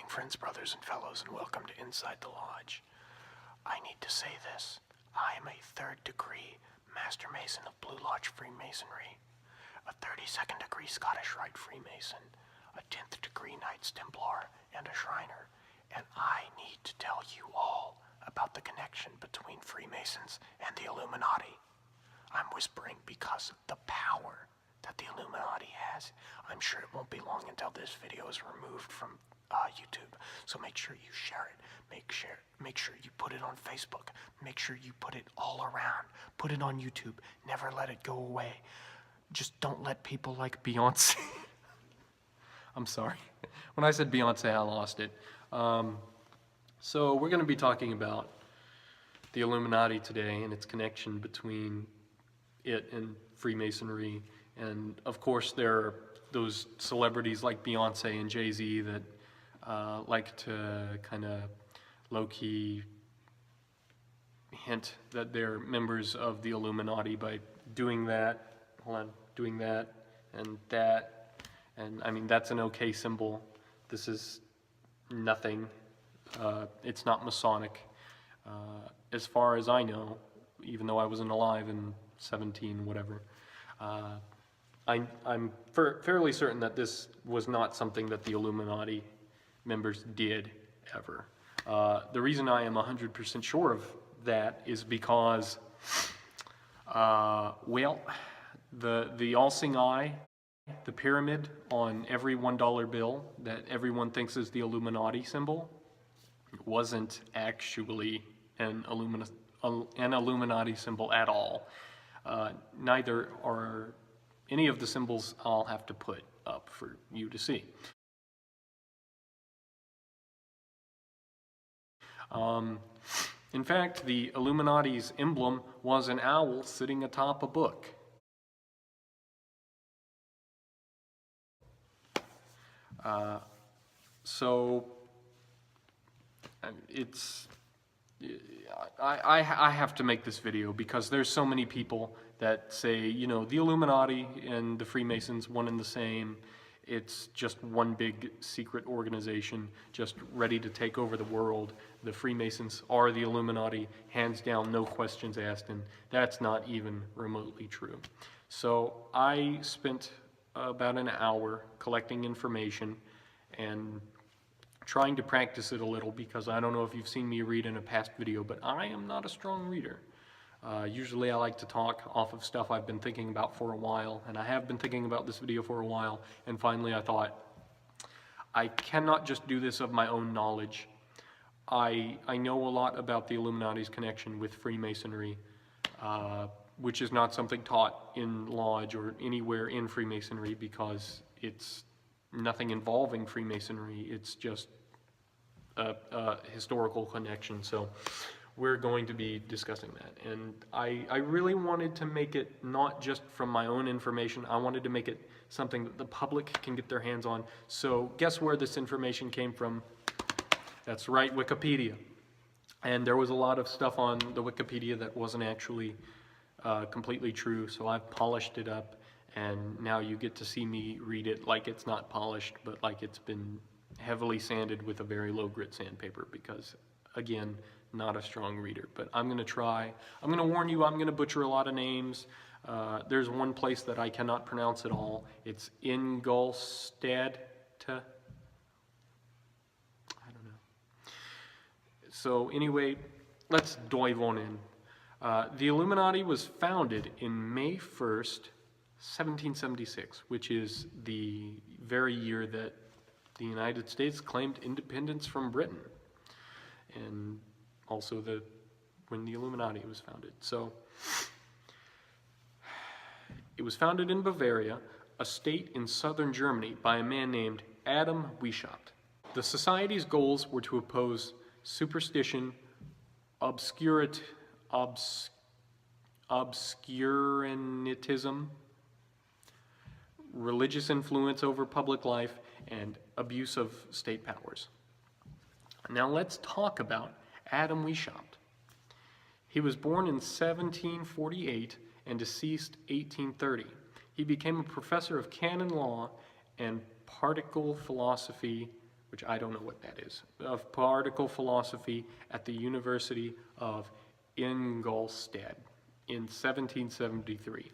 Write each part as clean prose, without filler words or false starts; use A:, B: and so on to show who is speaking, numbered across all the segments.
A: Greeting friends, brothers, and fellows, and welcome to Inside the Lodge. I need to say this. I am a 3rd degree Master Mason of Blue Lodge Freemasonry, a 32nd degree Scottish Rite Freemason, a 10th degree Knights Templar, and a Shriner, and I need to tell you all about the connection between Freemasons and the Illuminati. I'm whispering because the power that the Illuminati has. I'm sure it won't be long until this video is removed from YouTube, so make sure you share it. Make sure you put it on Facebook. Make sure you put it all around. Put it on YouTube. Never let it go away. Just don't let people like Beyonce. I'm sorry. When I said Beyonce, I lost it. So we're going to be talking about the Illuminati today and its connection between it and Freemasonry. And of course there are those celebrities like Beyonce and JZ that like to kind of low-key hint that they're members of the Illuminati by doing that, doing that, and that. And I mean, that's an okay symbol. This is nothing. It's not Masonic. As far as I know, even though I wasn't alive in 17, whatever, I'm fairly certain that this was not something that the Illuminati members did ever. The reason I am 100% sure of that is because, well, the all-seeing eye, the pyramid on every $1 bill that everyone thinks is the Illuminati symbol, wasn't actually an Illuminati symbol at all. Neither are any of the symbols I'll have to put up for you to see. In fact, the Illuminati's emblem was an owl sitting atop a book. So it's I have to make this video because there's so many people that say, you know, the Illuminati and the Freemasons, one and the same. It's just one big secret organization just ready to take over the world. The Freemasons are the Illuminati, hands down, no questions asked, and that's not even remotely true. So I spent about an hour collecting information and trying to practice it a little, because I don't know if you've seen me read in a past video, but I am not a strong reader. Usually I like to talk off of stuff I've been thinking about for a while, and I have been thinking about this video for a while, and finally I thought, I cannot just do this of my own knowledge. I know a lot about the Illuminati's connection with Freemasonry, which is not something taught in Lodge or anywhere in Freemasonry, because it's nothing involving Freemasonry. It's just a historical connection. So we're going to be discussing that. And I really wanted to make it not just from my own information. I wanted to make it something that the public can get their hands on. So guess where this information came from? That's right, Wikipedia. And there was a lot of stuff on the Wikipedia that wasn't actually completely true, so I've polished it up, and now you get to see me read it like it's not polished, but like it's been heavily sanded with a very low grit sandpaper, because, again, not a strong reader. But I'm going to try. I'm going to warn you, I'm going to butcher a lot of names. There's one place that I cannot pronounce at all. It's Ingolstadt. I don't know. So anyway, let's dive on in. The Illuminati was founded in May 1st, 1776, which is the very year that the United States claimed independence from Britain, and also when the Illuminati was founded. So it was founded in Bavaria, a state in southern Germany, by a man named Adam Weishaupt. The society's goals were to oppose superstition, obscurantism, religious influence over public life, and abuse of state powers. Now let's talk about Adam Weishaupt. He was born in 1748 and deceased 1830. He became a professor of canon law and particle philosophy, which I don't know what that is, of particle philosophy at the University of Ingolstadt in 1773.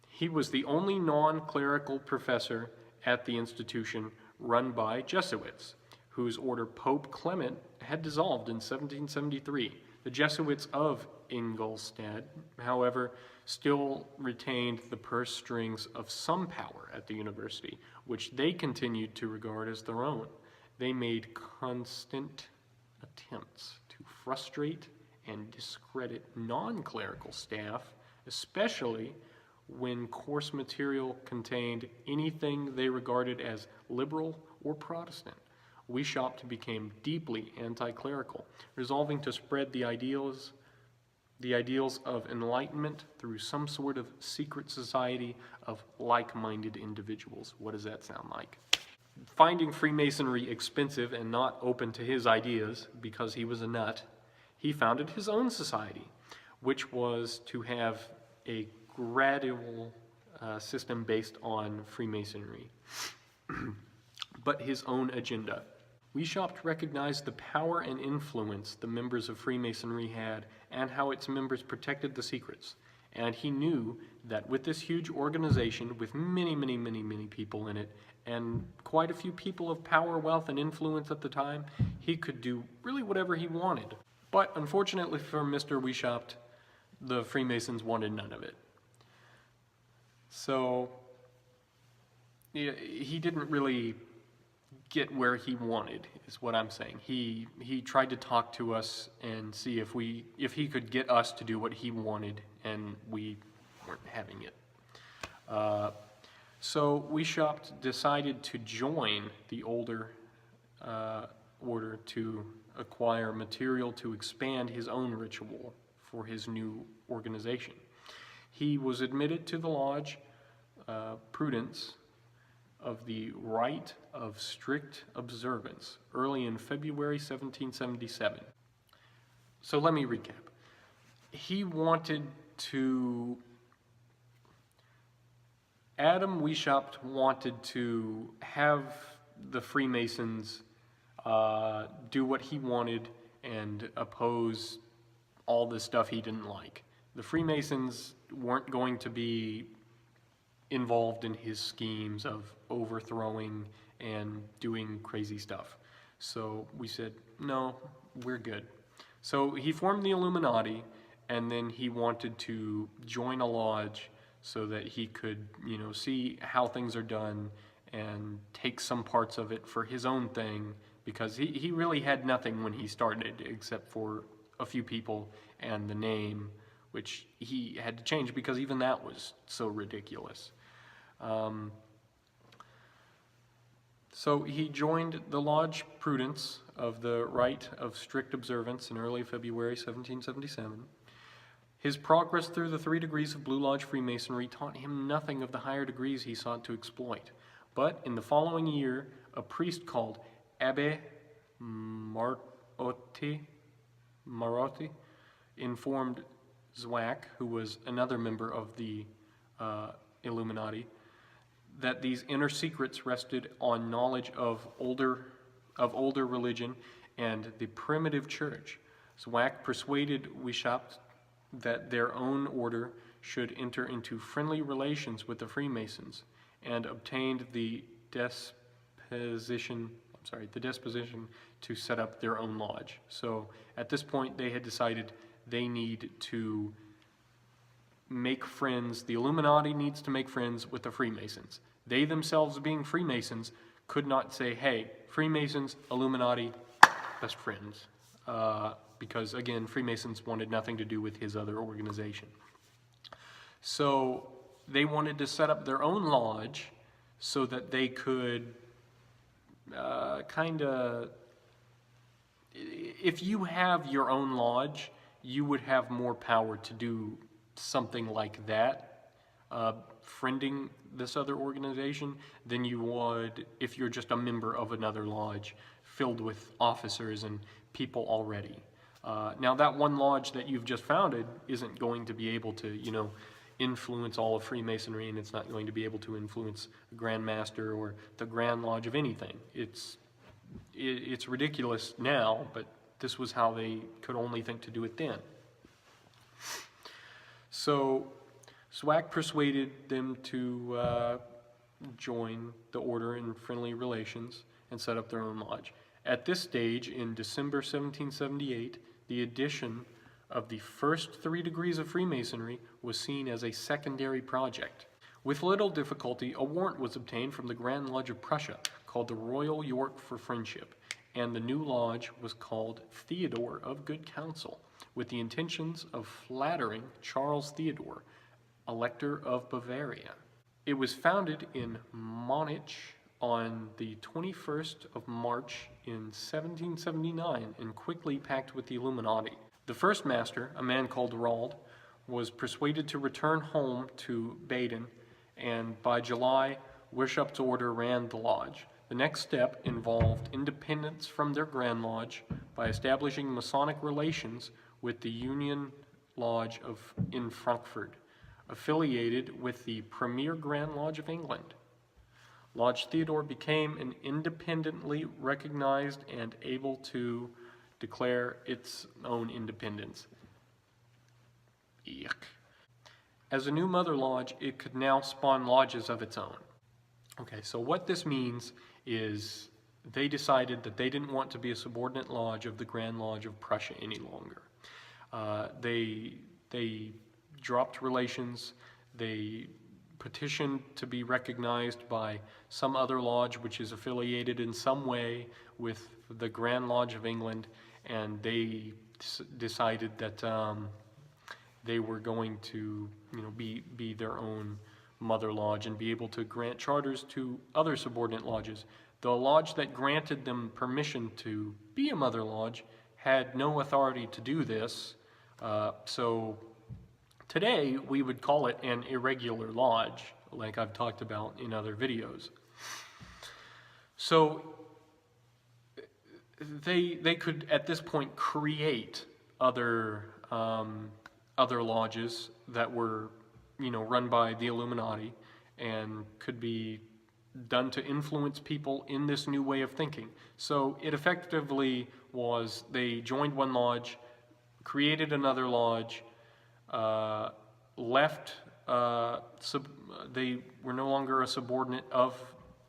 A: He was the only non-clerical professor at the institution run by Jesuits, whose order Pope Clement had dissolved in 1773. The Jesuits of Ingolstadt, however, still retained the purse strings of some power at the university, which they continued to regard as their own. They made constant attempts to frustrate and discredit non-clerical staff, especially when course material contained anything they regarded as liberal or Protestant. Weishaupt became deeply anti-clerical, resolving to spread the ideals of enlightenment through some sort of secret society of like-minded individuals. What does that sound like? Finding Freemasonry expensive and not open to his ideas because he was a nut, he founded his own society, which was to have a gradual system based on Freemasonry, but his own agenda. Weishaupt recognized the power and influence the members of Freemasonry had and how its members protected the secrets. And he knew that with this huge organization, with many, many, many, many people in it, and quite a few people of power, wealth, and influence at the time, he could do really whatever he wanted. But unfortunately for Mr. Weishaupt, the Freemasons wanted none of it. So he didn't really get where he wanted, is what I'm saying. He tried to talk to us and see if he could get us to do what he wanted, and we weren't having it. So Weishaupt decided to join the older order to acquire material to expand his own ritual for his new organization. He was admitted to the lodge Prudence of the Rite of Strict Observance early in February 1777. So let me recap. Adam Weishaupt wanted to have the Freemasons do what he wanted and oppose all the stuff he didn't like. The Freemasons weren't going to be involved in his schemes of overthrowing and doing crazy stuff. So we said, no, we're good. So he formed the Illuminati, and then he wanted to join a lodge so that he could, see how things are done and take some parts of it for his own thing, because he really had nothing when he started except for a few people and the name, which he had to change because even that was so ridiculous. So he joined the Lodge Prudence of the Rite of Strict Observance in early February 1777. His progress through the 3 degrees of Blue Lodge Freemasonry taught him nothing of the higher degrees he sought to exploit. But in the following year, a priest called Abbe Marotti informed Zwack, who was another member of the Illuminati, that these inner secrets rested on knowledge of older religion and the primitive church. Zwack persuaded Weishaupt that their own order should enter into friendly relations with the Freemasons, and obtained the disposition to set up their own lodge. So at this point, they had decided they need to make friends. The Illuminati needs to make friends with the Freemasons. They themselves, being Freemasons, could not say, hey, Freemasons, Illuminati, best friends. Because, again, Freemasons wanted nothing to do with his other organization. So they wanted to set up their own lodge so that they could if you have your own lodge, you would have more power to do something like that, friending this other organization, than you would if you're just a member of another lodge filled with officers and people already. Now that one lodge that you've just founded isn't going to be able to, influence all of Freemasonry, and it's not going to be able to influence the Grand Master or the Grand Lodge of anything. It's ridiculous now, but this was how they could only think to do it then. So SWAC persuaded them to join the order in friendly relations and set up their own lodge. At this stage, in December 1778, the addition of the first 3 degrees of Freemasonry was seen as a secondary project. With little difficulty, a warrant was obtained from the Grand Lodge of Prussia, called the Royal York for Friendship, and the new lodge was called Theodore of Good Counsel, with the intentions of flattering Charles Theodore, Elector of Bavaria. It was founded in Monich on the 21st of March in 1779 and quickly packed with the Illuminati. The first master, a man called Rald, was persuaded to return home to Baden, and by July, Wishup's order ran the lodge. The next step involved independence from their Grand Lodge by establishing Masonic relations with the Union Lodge in Frankfurt, affiliated with the premier Grand Lodge of England. Lodge Theodore became an independently recognized and able to declare its own independence. Yuck. As a new mother lodge, it could now spawn lodges of its own. Okay, so what this means is they decided that they didn't want to be a subordinate lodge of the Grand Lodge of Prussia any longer. They dropped relations. They petitioned to be recognized by some other lodge which is affiliated in some way with the Grand Lodge of England, and they decided that they were going to, be their own mother lodge and be able to grant charters to other subordinate lodges. The lodge that granted them permission to be a mother lodge had no authority to do this, so today we would call it an irregular lodge, like I've talked about in other videos. So they could at this point create other lodges that were run by the Illuminati and could be done to influence people in this new way of thinking. So it effectively was they joined one lodge, created another lodge, left, they were no longer a subordinate of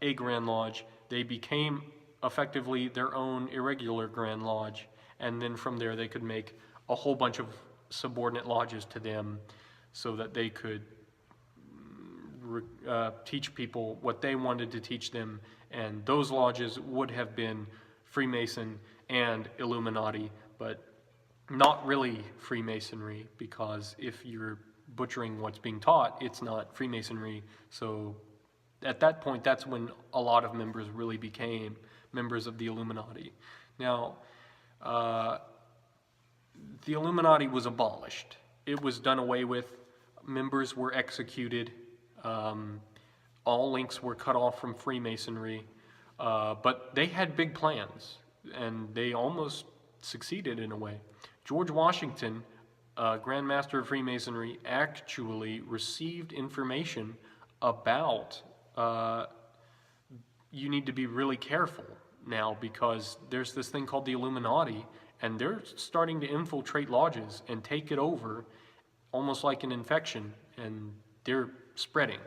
A: a Grand Lodge. They became effectively their own irregular Grand Lodge, and then from there they could make a whole bunch of subordinate lodges to them so that they could teach people what they wanted to teach them, and those lodges would have been Freemason and Illuminati, but not really Freemasonry, because if you're butchering what's being taught, it's not Freemasonry. So at that point, that's when a lot of members really became members of the Illuminati. Now, the Illuminati was abolished. It was done away with. Members were executed. All links were cut off from Freemasonry. But they had big plans, and they almost succeeded in a way. George Washington, Grand Master of Freemasonry, actually received information about you need to be really careful now, because there's this thing called the Illuminati, and they're starting to infiltrate lodges and take it over almost like an infection, and they're spreading.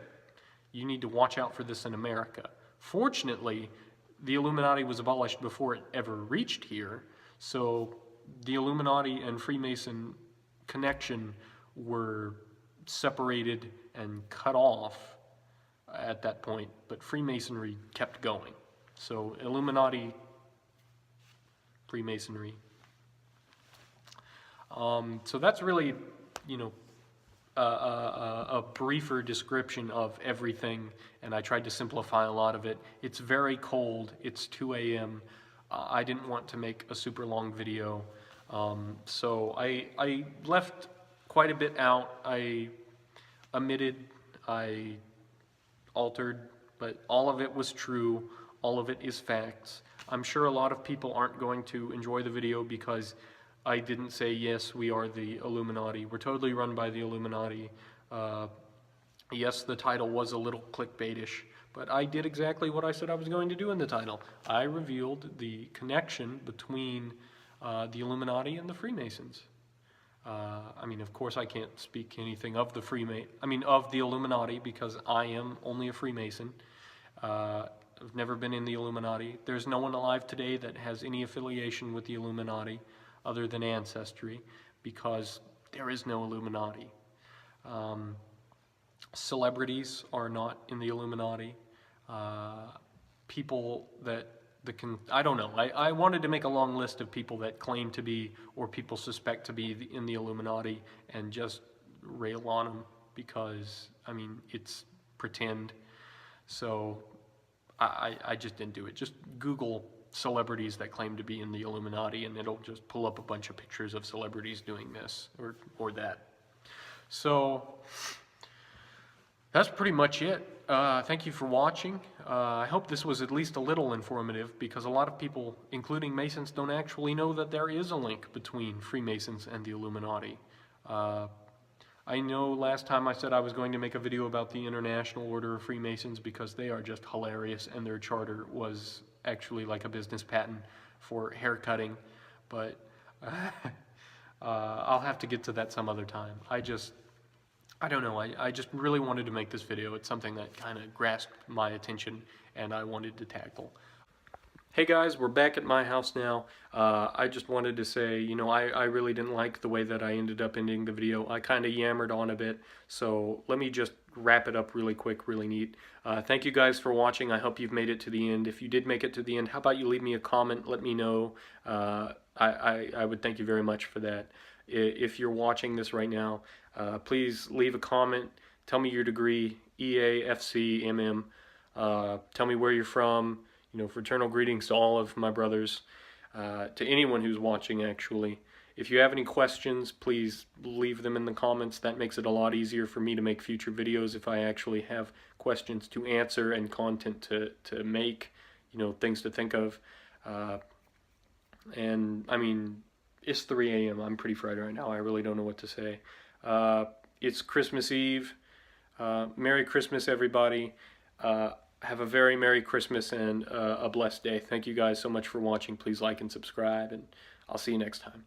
A: You need to watch out for this in America. Fortunately, the Illuminati was abolished before it ever reached here, so the Illuminati and Freemason connection were separated and cut off at that point, but Freemasonry kept going. So Illuminati, Freemasonry. So that's really, a briefer description of everything, and I tried to simplify a lot of it. It's very cold. It's 2 a.m. I didn't want to make a super long video, so I left quite a bit out. I omitted, I altered, but all of it was true. All of it is facts. I'm sure a lot of people aren't going to enjoy the video because I didn't say, yes, we are the Illuminati. We're totally run by the Illuminati. Yes, the title was a little clickbaitish, but I did exactly what I said I was going to do in the title. I revealed the connection between the Illuminati and the Freemasons. I mean, of course, I can't speak anything of the of the Illuminati, because I am only a Freemason. I've never been in the Illuminati. There's no one alive today that has any affiliation with the Illuminati other than ancestry, because there is no Illuminati. Celebrities are not in the Illuminati. People that I don't know. I wanted to make a long list of people that claim to be, or people suspect to be, in the Illuminati, and just rail on them, because, I mean, it's pretend. So I just didn't do it. Just Google celebrities that claim to be in the Illuminati, and it'll just pull up a bunch of pictures of celebrities doing this or that. So that's pretty much it. Thank you for watching. I hope this was at least a little informative, because a lot of people, including Masons, don't actually know that there is a link between Freemasons and the Illuminati. I know last time I said I was going to make a video about the International Order of Freemasons, because they are just hilarious, and their charter was actually like a business patent for hair cutting, but I'll have to get to that some other time. I don't know, I just really wanted to make this video. It's something that kind of grasped my attention and I wanted to tackle. Hey guys, we're back at my house now. I just wanted to say, you know, I really didn't like the way that I ended up ending the video. I kind of yammered on a bit, so let me just wrap it up really quick, really neat. Thank you guys for watching. I hope you've made it to the end. If you did make it to the end, how about you leave me a comment, let me know. I would thank you very much for that. If you're watching this right now, please leave a comment. Tell me your degree, EA, FC, MM. Tell me where you're from. You know, fraternal greetings to all of my brothers, to anyone who's watching, actually. If you have any questions, please leave them in the comments. That makes it a lot easier for me to make future videos if I actually have questions to answer and content to make, you know, things to think of. And, I mean, it's 3 a.m. I'm pretty fried right now. I really don't know what to say. It's Christmas Eve. Merry Christmas, everybody. Have a very Merry Christmas and a blessed day. Thank you guys so much for watching. Please like and subscribe, and I'll see you next time.